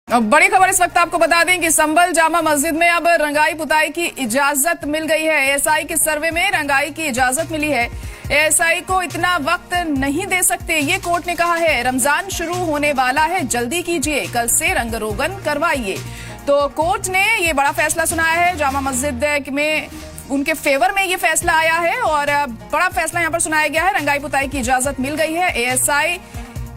बड़ी खबर इस वक्त आपको बता दें कि संभल जामा मस्जिद में अब रंगाई पुताई की इजाजत मिल गई है। एएसआई के सर्वे में रंगाई की इजाजत मिली है। एएसआई को इतना वक्त नहीं दे सकते, ये कोर्ट ने कहा है। रमजान शुरू होने वाला है, जल्दी कीजिए, कल से रंग रोगन करवाइए। तो कोर्ट ने ये बड़ा फैसला सुनाया है। जामा मस्जिद में उनके फेवर में ये फैसला आया है और बड़ा फैसला यहाँ पर सुनाया गया है। रंगाई पुताई की इजाजत मिल गई है। एएसआई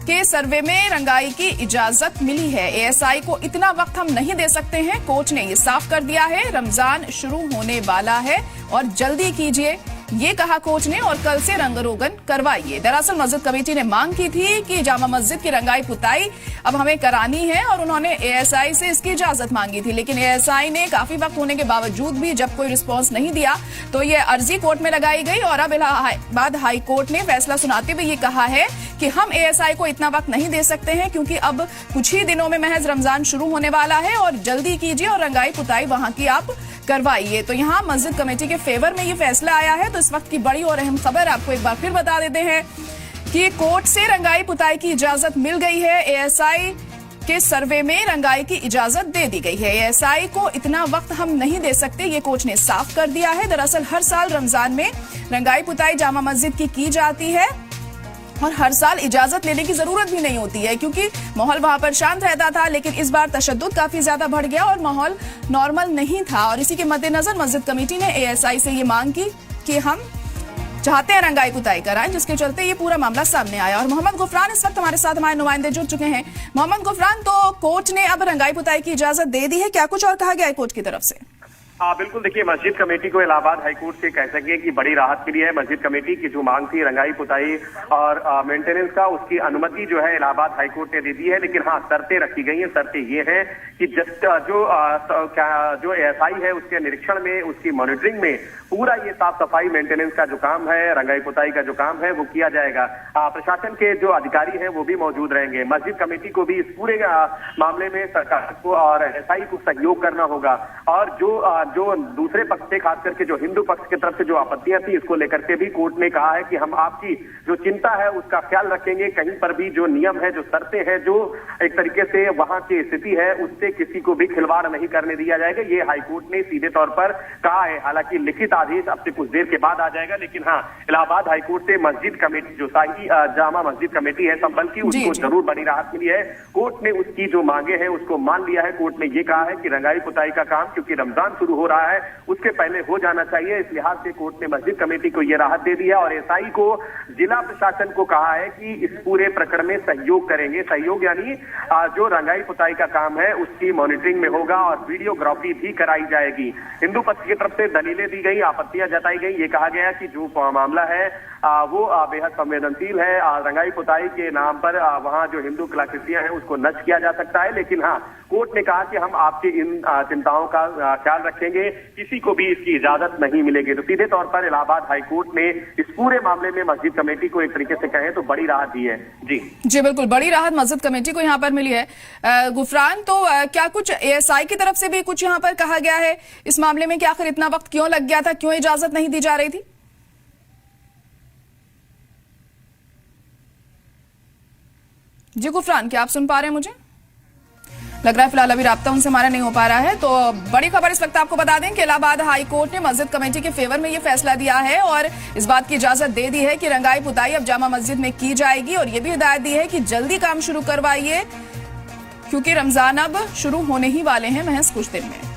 के सर्वे में रंगाई की इजाजत मिली है। एएसआई को इतना वक्त हम नहीं दे सकते हैं, कोर्ट ने ये साफ कर दिया है। रमजान शुरू होने वाला है और जल्दी कीजिए, ये कहा कोर्ट ने, और कल से रंग रोगन करवाइए। दरअसल मस्जिद कमेटी ने मांग की थी कि जामा मस्जिद की रंगाई पुताई अब हमें करानी है और उन्होंने एएसआई से इसकी इजाजत मांगी थी, लेकिन एएसआई ने काफी वक्त होने के बावजूद भी जब कोई रिस्पांस नहीं दिया तो ये अर्जी कोर्ट में लगाई गई और अब इलाहाबाद हाई कोर्ट ने फैसला सुनाते हुए ये कहा है कि हम एएसआई को इतना वक्त नहीं दे सकते हैं क्योंकि अब कुछ ही दिनों में महज रमजान शुरू होने वाला है और जल्दी कीजिए और रंगाई पुताई वहां की आप करवाइए। तो यहाँ मस्जिद कमेटी के फेवर में ये फैसला आया है। तो इस वक्त की बड़ी और अहम खबर आपको एक बार फिर बता देते हैं कि कोर्ट से रंगाई पुताई की इजाजत मिल गई है। एएसआई के सर्वे में रंगाई की इजाजत दे दी गई है। एएसआई को इतना वक्त हम नहीं दे सकते, ये कोर्ट ने साफ कर दिया है। दरअसल हर साल रमजान में रंगाई पुताई जामा मस्जिद की जाती है और हर साल इजाजत लेने की जरूरत भी नहीं होती है क्योंकि माहौल वहां पर शांत रहता था, लेकिन इस बार तशद्दुद काफी ज्यादा बढ़ गया और माहौल नॉर्मल नहीं था। और इसी के मद्देनजर मस्जिद कमेटी ने एएसआई से ये मांग की कि हम चाहते हैं रंगाई पुताई कराएं, जिसके चलते ये पूरा मामला सामने आया। और मोहम्मद गुफरान इस वक्त हमारे साथ हमारे नुमाइंदे जुड़ चुके हैं। मोहम्मद गुफरान, तो कोर्ट ने अब रंगाई पुताई की इजाजत दे दी है, क्या कुछ और कहा गया है कोर्ट की तरफ से? बिल्कुल, देखिए, मस्जिद कमेटी को इलाहाबाद हाईकोर्ट से कह सके कि बड़ी राहत के लिए है। मस्जिद कमेटी की जो मांग थी रंगाई पुताई और मेंटेनेंस का, उसकी अनुमति जो है इलाहाबाद हाईकोर्ट ने दे दी है, लेकिन हाँ, शर्तें रखी गई हैं। शर्तें ये हैं कि जो एएसआई है उसके निरीक्षण में, उसकी मॉनिटरिंग में पूरा ये साफ सफाई मेंटेनेंस का जो काम है, रंगाई पुताई का जो काम है वो किया जाएगा। प्रशासन के जो अधिकारी हैं वो भी मौजूद रहेंगे। मस्जिद कमेटी को भी इस पूरे मामले में सरकार को और एएसआई को सहयोग करना होगा। और जो दूसरे पक्ष से, खास करके जो हिंदू पक्ष की तरफ से जो आपत्तियां थी, इसको लेकर के भी कोर्ट ने कहा है कि हम आपकी जो चिंता है उसका ख्याल रखेंगे। कहीं पर भी जो नियम है, जो शर्तें हैं, जो एक तरीके से वहां की स्थिति है, उससे किसी को भी खिलवाड़ नहीं करने दिया जाएगा, ये हाईकोर्ट ने सीधे तौर पर कहा है। हालांकि लिखित आदेश अब से कुछ देर के बाद आ जाएगा, लेकिन हाँ, इलाहाबाद हाईकोर्ट से मस्जिद कमेटी, जो शाही जामा मस्जिद कमेटी है संभल की, उसको जरूर बड़ी राहत मिली है। कोर्ट ने उसकी जो मांगे हैं उसको मान लिया है। कोर्ट ने ये कहा है कि रंगाई पुताई का काम, क्योंकि रमजान शुरू हो रहा है, उसके पहले हो जाना चाहिए। इस लिहाज से कोर्ट ने मस्जिद कमेटी को यह राहत दे दी है और एएसआई को, जिला प्रशासन को कहा है कि इस पूरे प्रकरण में सहयोग करेंगे। सहयोग यानी जो रंगाई पुताई का काम है उसकी मॉनिटरिंग में होगा और वीडियोग्राफी भी कराई जाएगी। हिंदू पक्ष की तरफ से दलीलें दी गई, आपत्तियां जताई गई। ये कहा गया कि जो मामला है वो बेहद संवेदनशील है। रंगाई पुताई के नाम पर वहां जो हिंदू कलाकृतियां हैं उसको नष्ट किया जा सकता है, लेकिन हाँ, कोर्ट ने कहा कि हम आपकी इन चिंताओं का ख्याल रखेंगे, किसी को भी इसकी इजाजत नहीं मिलेगी। तो सीधे तौर पर इलाहाबाद हाईकोर्ट ने इस पूरे मामले में मस्जिद कमेटी को एक तरीके से कहें तो बड़ी राहत दी है। जी बिल्कुल, बड़ी राहत मस्जिद कमेटी को यहाँ पर मिली है। गुफरान, तो क्या कुछ एएसआई की तरफ से भी कुछ यहाँ पर कहा गया है इस मामले में कि आखिर इतना वक्त क्यों लग गया था, क्यों इजाजत नहीं दी जा रही थी? जी गुफरान, क्या आप सुन पा रहे हैं मुझे? लग रहा है फिलहाल अभी राब्ता उनसे हमारा नहीं हो पा रहा है। तो बड़ी खबर इस वक्त आपको बता दें कि इलाहाबाद हाई कोर्ट ने मस्जिद कमेटी के फेवर में ये फैसला दिया है और इस बात की इजाजत दे दी है कि रंगाई पुताई अब जामा मस्जिद में की जाएगी और ये भी हिदायत दी है कि जल्दी काम शुरू करवाइए क्योंकि रमजान अब शुरू होने ही वाले हैं महज कुछ दिन में।